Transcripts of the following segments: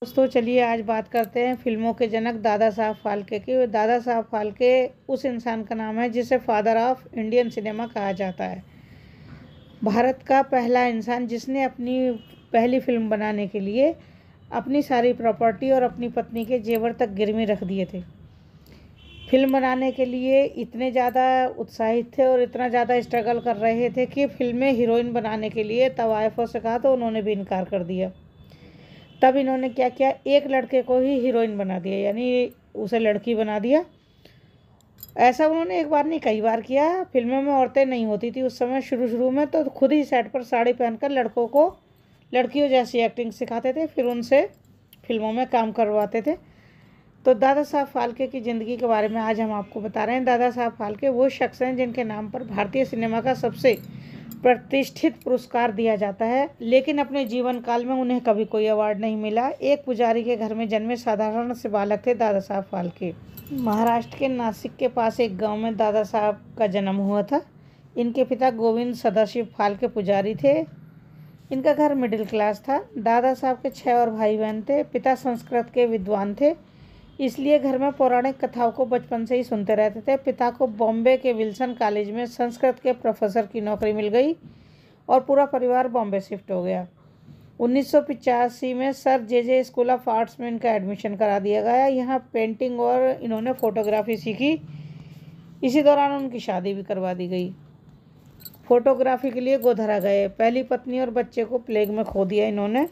दोस्तों चलिए आज बात करते हैं फिल्मों के जनक दादा साहब फाल्के की। दादा साहब फाल्के उस इंसान का नाम है जिसे फादर ऑफ इंडियन सिनेमा कहा जाता है। भारत का पहला इंसान जिसने अपनी पहली फिल्म बनाने के लिए अपनी सारी प्रॉपर्टी और अपनी पत्नी के जेवर तक गिरवी रख दिए थे। फिल्म बनाने के लिए इतने ज़्यादा उत्साहित थे और इतना ज़्यादा स्ट्रगल कर रहे थे कि फिल्म में हीरोइन बनाने के लिए तवाइफों से कहा तो उन्होंने भी इनकार कर दिया। तब इन्होंने क्या किया, एक लड़के को ही हीरोइन बना दिया, यानी उसे लड़की बना दिया। ऐसा उन्होंने एक बार नहीं कई बार किया। फिल्मों में औरतें नहीं होती थी उस समय, शुरू में तो खुद ही सेट पर साड़ी पहनकर लड़कों को लड़कियों जैसी एक्टिंग सिखाते थे, फिर उनसे फिल्मों में काम करवाते थे। तो दादा साहब फाल्के की ज़िंदगी के बारे में आज हम आपको बता रहे हैं। दादा साहब फाल्के वो शख्स हैं जिनके नाम पर भारतीय सिनेमा का सबसे प्रतिष्ठित पुरस्कार दिया जाता है, लेकिन अपने जीवन काल में उन्हें कभी कोई अवार्ड नहीं मिला। एक पुजारी के घर में जन्मे साधारण से बालक थे दादा साहब फाल्के। महाराष्ट्र के नासिक के पास एक गांव में दादा साहब का जन्म हुआ था। इनके पिता गोविंद सदाशिव फाल्के पुजारी थे। इनका घर मिडिल क्लास था। दादा साहब के 6 और भाई बहन थे। पिता संस्कृत के विद्वान थे, इसलिए घर में पौराणिक कथाओं को बचपन से ही सुनते रहते थे। पिता को बॉम्बे के विल्सन कॉलेज में संस्कृत के प्रोफेसर की नौकरी मिल गई और पूरा परिवार बॉम्बे शिफ्ट हो गया। 1985 में sir J school of arts में इनका एडमिशन करा दिया गया। यहाँ पेंटिंग और इन्होंने फोटोग्राफी सीखी। इसी दौरान उनकी शादी भी करवा दी गई। फोटोग्राफी के लिए गोधरा गए। पहली पत्नी और बच्चे को प्लेग में खो दिया इन्होंने।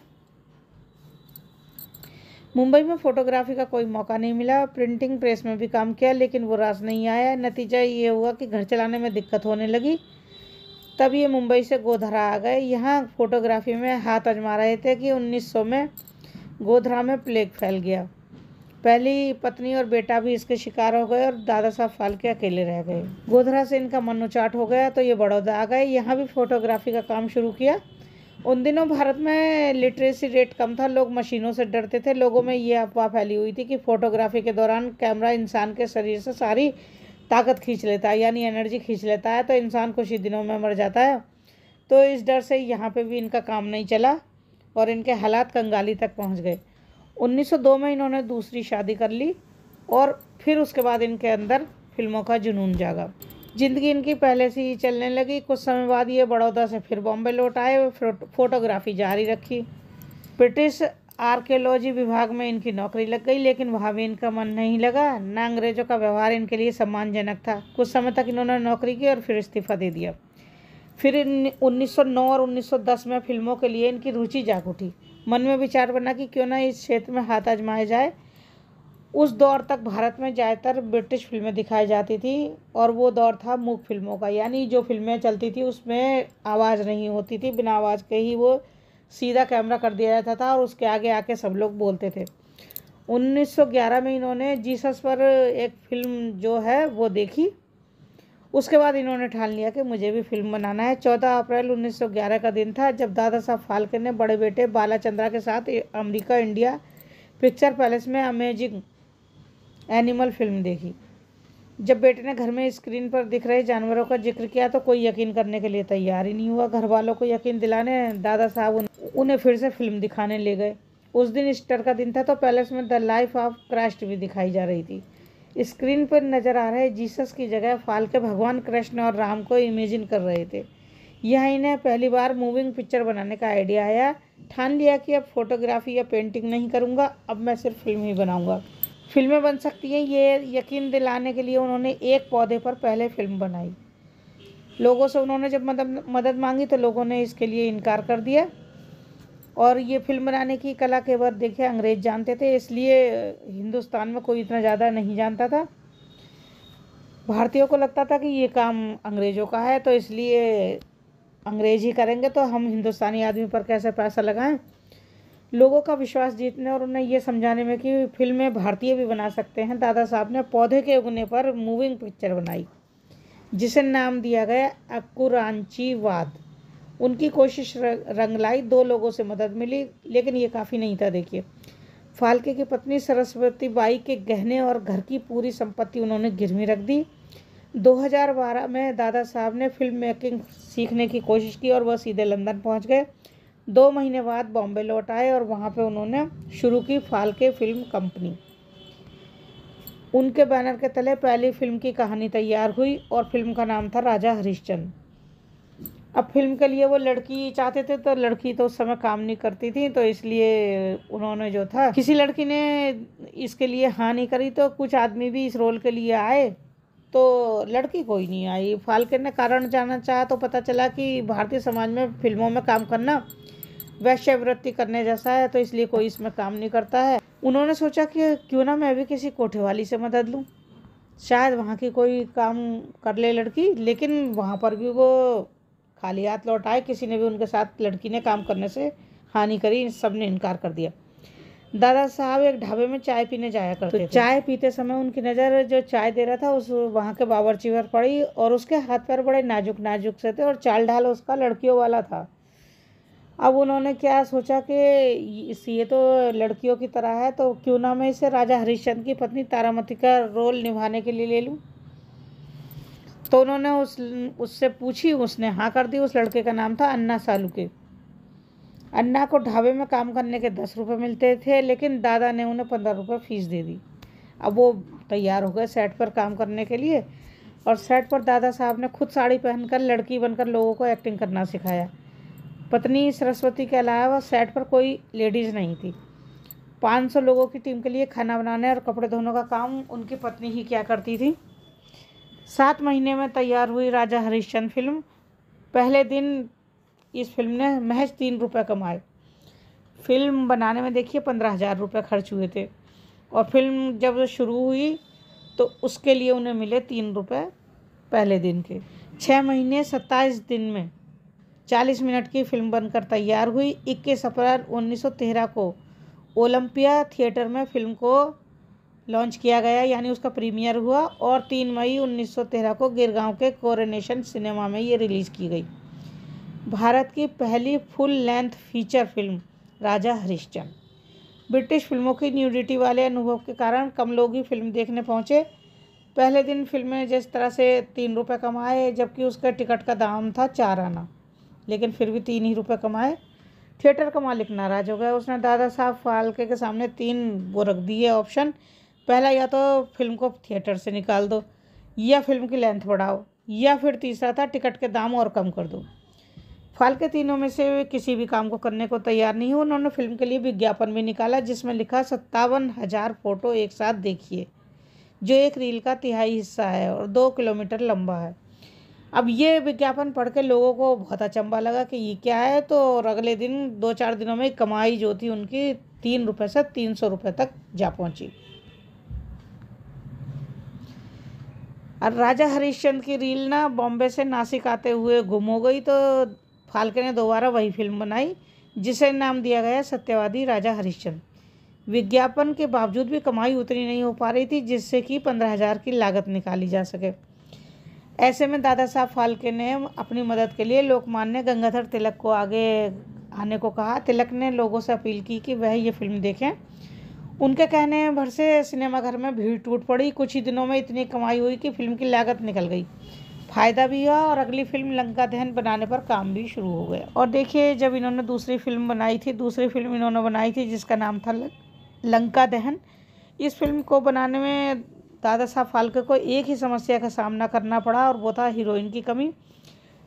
मुंबई में फोटोग्राफी का कोई मौका नहीं मिला। प्रिंटिंग प्रेस में भी काम किया, लेकिन वो रास नहीं आया। नतीजा ये हुआ कि घर चलाने में दिक्कत होने लगी। तब ये मुंबई से गोधरा आ गए। यहाँ फोटोग्राफी में हाथ आजमा रहे थे कि 1900 में गोधरा में प्लेग फैल गया। पहली पत्नी और बेटा भी इसके शिकार हो गए और दादा साहब फाल्के अकेले रह गए। गोधरा से इनका मनोचाट हो गया तो ये बड़ौदा आ गए। यहाँ भी फोटोग्राफी का काम शुरू किया। उन दिनों भारत में लिटरेसी रेट कम था, लोग मशीनों से डरते थे। लोगों में ये अफवाह फैली हुई थी कि फोटोग्राफी के दौरान कैमरा इंसान के शरीर से सारी ताकत खींच लेता है, यानी एनर्जी खींच लेता है, तो इंसान कुछ ही दिनों में मर जाता है। तो इस डर से यहाँ पे भी इनका काम नहीं चला और इनके हालात कंगाली तक पहुँच गए। 1902 में इन्होंने दूसरी शादी कर ली और फिर उसके बाद इनके अंदर फिल्मों का जुनून जागा। ज़िंदगी इनकी पहले से ही चलने लगी। कुछ समय बाद ये बड़ौदा से फिर बॉम्बे लौट आए। फोटोग्राफी जारी रखी। ब्रिटिश आर्कियोलॉजी विभाग में इनकी नौकरी लग गई, लेकिन वहाँ भी इनका मन नहीं लगा। न अंग्रेज़ों का व्यवहार इनके लिए सम्मानजनक था। कुछ समय तक इन्होंने नौकरी की और फिर इस्तीफ़ा दे दिया। फिर 1909 और 1910 में फिल्मों के लिए इनकी रुचि जाग उठी। मन में विचार बना कि क्यों ना इस क्षेत्र में हाथ आजमाया जाए। उस दौर तक भारत में ज़्यादातर ब्रिटिश फिल्में दिखाई जाती थी और वो दौर था मूक फिल्मों का, यानी जो फिल्में चलती थी उसमें आवाज़ नहीं होती थी, बिना आवाज़ के ही वो सीधा कैमरा कर दिया जाता था और उसके आगे आके सब लोग बोलते थे। 1911 में इन्होंने जीसस पर एक फिल्म जो है वो देखी। उसके बाद इन्होंने ठान लिया कि मुझे भी फिल्म बनाना है। 14 अप्रैल 1911 का दिन था जब दादा साहब फाल्के ने बड़े बेटे बालाचंद्रा के साथ अमेरिका इंडिया पिक्चर पैलेस में अमेजिंग एनिमल फिल्म देखी। जब बेटे ने घर में स्क्रीन पर दिख रहे जानवरों का जिक्र किया तो कोई यकीन करने के लिए तैयार ही नहीं हुआ। घर वालों को यकीन दिलाने दादा साहब उन्हें फिर से फिल्म दिखाने ले गए। उस दिन ईस्टर का दिन था तो पैलेस में द लाइफ ऑफ क्राइस्ट भी दिखाई जा रही थी। स्क्रीन पर नजर आ रहे जीसस की जगह फाल्के भगवान कृष्ण और राम को इमेजिन कर रहे थे। यह इन्हें पहली बार मूविंग पिक्चर बनाने का आइडिया आया। ठान लिया कि अब फोटोग्राफी या पेंटिंग नहीं करूँगा, अब मैं सिर्फ फिल्म ही बनाऊँगा। फिल्में बन सकती हैं, ये यकीन दिलाने के लिए उन्होंने एक पौधे पर पहले फिल्म बनाई। लोगों से उन्होंने जब मदद मांगी तो लोगों ने इसके लिए इनकार कर दिया और ये फिल्म बनाने की कला केवल देखिए अंग्रेज जानते थे, इसलिए हिंदुस्तान में कोई इतना ज़्यादा नहीं जानता था। भारतीयों को लगता था कि ये काम अंग्रेज़ों का है तो इसलिए अंग्रेज ही करेंगे, तो हम हिंदुस्तानी आदमी पर कैसे पैसा लगाएं। लोगों का विश्वास जीतने और उन्हें ये समझाने में कि फिल्में भारतीय भी बना सकते हैं, दादा साहब ने पौधे के उगने पर मूविंग पिक्चर बनाई जिसे नाम दिया गया अकुरांचीवाद। उनकी कोशिश रंग लाई। 2 लोगों से मदद मिली, लेकिन ये काफ़ी नहीं था। देखिए, फाल्के की पत्नी सरस्वती बाई के गहने और घर की पूरी संपत्ति उन्होंने गिरवी रख दी। 2012 में दादा साहब ने फिल्म मेकिंग सीखने की कोशिश की और वह सीधे लंदन पहुंच गए। 2 महीने बाद बॉम्बे लौट आए और वहाँ पे उन्होंने शुरू की फाल्के फिल्म कंपनी। उनके बैनर के तले पहली फिल्म की कहानी तैयार हुई और फिल्म का नाम था राजा हरिश्चंद्र। अब फिल्म के लिए वो लड़की चाहते थे, तो लड़की तो उस समय काम नहीं करती थी, तो इसलिए उन्होंने जो था, किसी लड़की ने इसके लिए हाँ नहीं करी, तो कुछ आदमी भी इस रोल के लिए आए, तो लड़की कोई नहीं आई। फाल्के ने कारण जानना चाहा तो पता चला कि भारतीय समाज में फिल्मों में काम करना वैश्यवृत्ति करने जैसा है, तो इसलिए कोई इसमें काम नहीं करता है। उन्होंने सोचा कि क्यों ना मैं भी किसी कोठेवाली से मदद लूँ, शायद वहाँ की कोई काम कर ले लड़की। लेकिन वहाँ पर भी वो खाली हाथ लौट आए, किसी ने भी उनके साथ लड़की ने काम करने से हानि करी, सब ने इनकार कर दिया। दादा साहब एक ढाबे में चाय पीने जाया करते थे। चाय पीते समय उनकी नज़र जो चाय दे रहा था उस वहाँ के बावर्ची पर पड़ी, और उसके हाथ पैर बड़े नाजुक नाजुक से थे और चाल ढाल उसका लड़कियों वाला था। अब उन्होंने क्या सोचा कि ये तो लड़कियों की तरह है, तो क्यों ना मैं इसे राजा हरिश्चंद्र की पत्नी तारामती का रोल निभाने के लिए ले लूँ। तो उन्होंने उससे पूछी, उसने हाँ कर दी। उस लड़के का नाम था अन्ना सालुके। अन्ना को ढाबे में काम करने के 10 रुपये मिलते थे, लेकिन दादा ने उन्हें 15 रुपये फीस दे दी। अब वो तैयार हो गए सेट पर काम करने के लिए, और सेट पर दादा साहब ने खुद साड़ी पहनकर लड़की बनकर लोगों को एक्टिंग करना सिखाया। पत्नी सरस्वती के अलावा सेट पर कोई लेडीज़ नहीं थी। 500 लोगों की टीम के लिए खाना बनाने और कपड़े धोने का काम उनकी पत्नी ही क्या करती थी। 7 महीने में तैयार हुई राजा हरिश्चंद्र फिल्म। पहले दिन इस फिल्म ने महज 3 रुपये कमाए। फिल्म बनाने में देखिए 15,000 रुपये खर्च हुए थे, और फिल्म जब शुरू हुई तो उसके लिए उन्हें मिले 3 रुपये पहले दिन के। 6 महीने 27 दिन में 40 मिनट की फिल्म बनकर तैयार हुई। 21 अप्रैल 1913 को ओलंपिया थिएटर में फिल्म को लॉन्च किया गया, यानी उसका प्रीमियर हुआ, और 3 मई 1913 को गिरगांव के कोरोनेशन सिनेमा में ये रिलीज़ की गई। भारत की पहली फुल लेंथ फीचर फिल्म राजा हरिश्चंद्र। ब्रिटिश फिल्मों की न्यूडिटी वाले अनुभव के कारण कम लोग ही फिल्म देखने पहुंचे। पहले दिन फिल्म ने जिस तरह से 3 रुपये कमाए, जबकि उसका टिकट का दाम था 4 आना, लेकिन फिर भी 3 ही रुपये कमाए। थिएटर का मालिक नाराज़ हो गया। उसने दादा साहब फाल्के के सामने 3 वो रख दिए ऑप्शन। पहला, या तो फिल्म को थिएटर से निकाल दो, या फिल्म की लेंथ बढ़ाओ, या फिर तीसरा था टिकट के दाम और कम कर दो। फाल्के तीनों में से किसी भी काम को करने को तैयार नहीं हुआ। उन्होंने फिल्म के लिए विज्ञापन भी निकाला, जिसमें लिखा 57,000 फ़ोटो एक साथ देखिए, जो एक रील का तिहाई हिस्सा है और 2 किलोमीटर लंबा है। अब ये विज्ञापन पढ़ के लोगों को बहुत अचंभा लगा कि ये क्या है, तो और अगले दिन 2-4 दिनों में कमाई जो थी उनकी 3 रुपये से 300 रुपये तक जा पहुंची। और राजा हरिश्चंद्र की रील ना बॉम्बे से नासिक आते हुए गुम हो गई, तो फाल्के ने दोबारा वही फिल्म बनाई, जिसे नाम दिया गया सत्यवादी राजा हरिश्चंद्र। विज्ञापन के बावजूद भी कमाई उतनी नहीं हो पा रही थी जिससे कि 15,000 की लागत निकाली जा सके। ऐसे में दादा साहब फाल्के ने अपनी मदद के लिए लोकमान्य गंगाधर तिलक को आगे आने को कहा। तिलक ने लोगों से अपील की कि वह ये फिल्म देखें। उनके कहने भर से सिनेमाघर में भीड़ टूट पड़ी। कुछ ही दिनों में इतनी कमाई हुई कि फिल्म की लागत निकल गई, फ़ायदा भी हुआ, और अगली फिल्म लंका दहन बनाने पर काम भी शुरू हो गया। और देखिए, जब इन्होंने दूसरी फिल्म बनाई थी जिसका नाम था लंका दहन। इस फिल्म को बनाने में दादा साहब फाल्के को एक ही समस्या का सामना करना पड़ा, और वो था हीरोइन की कमी।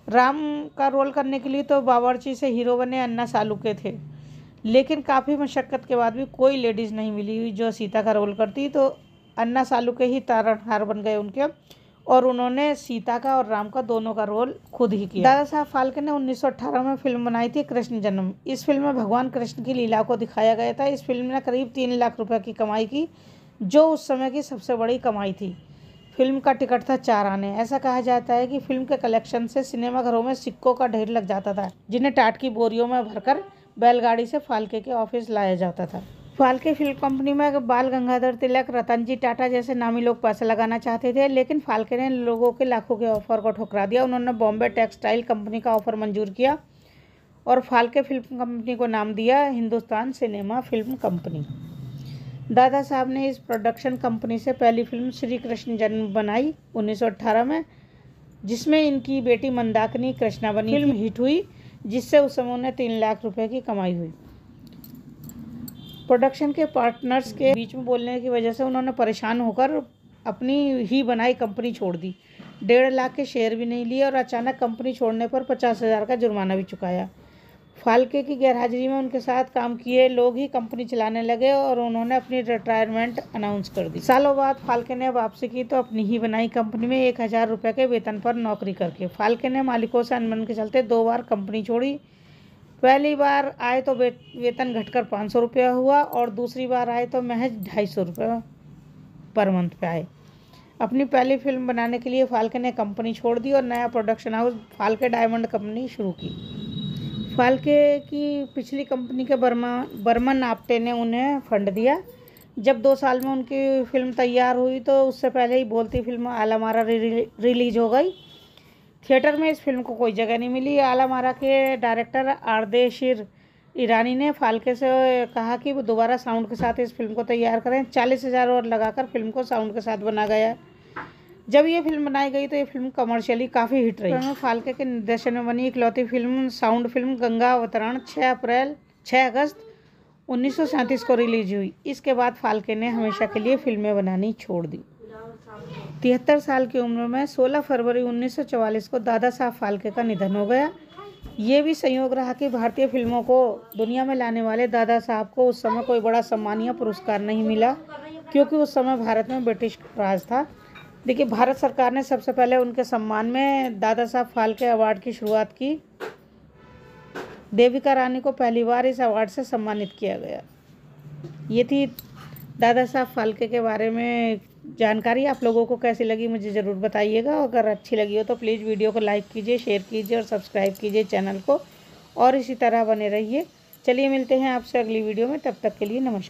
राम का रोल करने के लिए तो बावर्ची से हीरो बने अन्ना सालुके थे, लेकिन काफ़ी मशक्क़त के बाद भी कोई लेडीज़ नहीं मिली जो सीता का रोल करती, तो अन्ना सालुके ही तारणहार बन गए उनके, और उन्होंने सीता का और राम का दोनों का रोल खुद ही किया। दादा साहब फाल्के ने 1918 में फिल्म बनाई थी कृष्ण जन्म। इस फिल्म में भगवान कृष्ण की लीला को दिखाया गया था। इस फिल्म ने करीब 3 लाख रुपए की कमाई की, जो उस समय की सबसे बड़ी कमाई थी। फिल्म का टिकट था 4 आने। ऐसा कहा जाता है कि फिल्म के कलेक्शन से सिनेमाघरों में सिक्कों का ढेर लग जाता था, जिन्हें टाट की बोरियों में भरकर बैलगाड़ी से फाल्के के ऑफिस लाया जाता था। फाल्के फिल्म कंपनी में बाल गंगाधर तिलक, रतन जी टाटा जैसे नामी लोग पैसा लगाना चाहते थे, लेकिन फाल्के ने लोगों के लाखों के ऑफर को ठुकरा दिया। उन्होंने बॉम्बे टेक्सटाइल कंपनी का ऑफर मंजूर किया और फाल्के फिल्म कंपनी को नाम दिया Hindustan cinema film company. Dada Saheb ने इस प्रोडक्शन कंपनी से पहली फिल्म श्री कृष्ण जन्म बनाई 1918 में, जिसमें इनकी बेटी मंदाकिनी कृष्णा बनी। फिल्म हिट हुई, जिससे उस समय उन्हें 3 लाख रुपए की कमाई हुई। प्रोडक्शन के पार्टनर्स के बीच में बोलने की वजह से उन्होंने परेशान होकर अपनी ही बनाई कंपनी छोड़ दी। 1.5 लाख के शेयर भी नहीं लिए और अचानक कंपनी छोड़ने पर 50,000 का जुर्माना भी चुकाया। फाल्के की गैरहाजिरी में उनके साथ काम किए लोग ही कंपनी चलाने लगे और उन्होंने अपनी रिटायरमेंट अनाउंस कर दी। सालों बाद फाल्के ने वापसी की तो अपनी ही बनाई कंपनी में 1,000 रुपये के वेतन पर नौकरी करके। फाल्के ने मालिकों से अनबन के चलते 2 बार कंपनी छोड़ी। पहली बार आए तो वेतन घटकर 500 रुपया हुआ और दूसरी बार आए तो महज 250 रुपये पर मंथ पे आए। अपनी पहली फिल्म बनाने के लिए फाल्के ने कंपनी छोड़ दी और नया production house Phalke diamond company शुरू की। फाल्के की पिछली कंपनी के बर्मन आप्टे ने उन्हें फंड दिया। जब 2 साल में उनकी फिल्म तैयार हुई तो उससे पहले ही बोलती फिल्म आलामारा रिलीज हो गई। थिएटर में इस फिल्म को कोई जगह नहीं मिली। आलामारा के डायरेक्टर आर्देशिर ईरानी ने फाल्के से कहा कि वो दोबारा साउंड के साथ इस फिल्म को तैयार करें। 40,000 और लगाकर फिल्म को साउंड के साथ बना गया। जब ये फिल्म बनाई गई तो ये फिल्म कमर्शियली काफ़ी हिट रही। फाल्के के निर्देशन में बनी इकलौती फिल्म साउंड फिल्म गंगा अवतरण 6 अगस्त 1937 को रिलीज हुई। इसके बाद फाल्के ने हमेशा के लिए फिल्में बनानी छोड़ दी। 73 साल की उम्र में 16 फरवरी 1944 को दादा साहब फाल्के का निधन हो गया। ये भी संयोग रहा कि भारतीय फिल्मों को दुनिया में लाने वाले दादा साहब को उस समय कोई बड़ा सम्मान या पुरस्कार नहीं मिला, क्योंकि उस समय भारत में ब्रिटिश राज था। देखिए, भारत सरकार ने सबसे पहले उनके सम्मान में दादा साहब फाल्के अवार्ड की शुरुआत की। देविका रानी को पहली बार इस अवार्ड से सम्मानित किया गया। ये थी दादा साहब फाल्के के बारे में जानकारी। आप लोगों को कैसी लगी मुझे ज़रूर बताइएगा। अगर अच्छी लगी हो तो प्लीज़ वीडियो को लाइक कीजिए, शेयर कीजिए और सब्सक्राइब कीजिए चैनल को, और इसी तरह बने रहिए। चलिए मिलते हैं आपसे अगली वीडियो में, तब तक के लिए नमस्कार।